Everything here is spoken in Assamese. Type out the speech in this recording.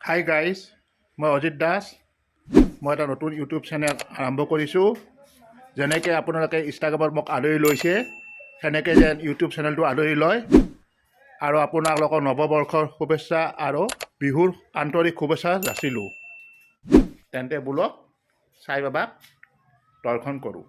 হাই গাইজ, মই অজিত দাস। মই এটা নতুন ইউটিউব চেনেল আৰম্ভ কৰিছোঁ। যেনেকৈ আপোনালোকে ইনষ্টাগ্ৰামত মোক আদৰি লৈছে, সেনেকৈ যেন ইউটিউব চেনেলটো আদৰি লয় আৰু আপোনালোকৰ নৱবৰ্ষৰ শুভেচ্ছা আৰু বিহুৰ আন্তৰিক শুভেচ্ছা যাচিলোঁ। তেন্তে বোলক চাই বাবাক দৰ্শন কৰোঁ।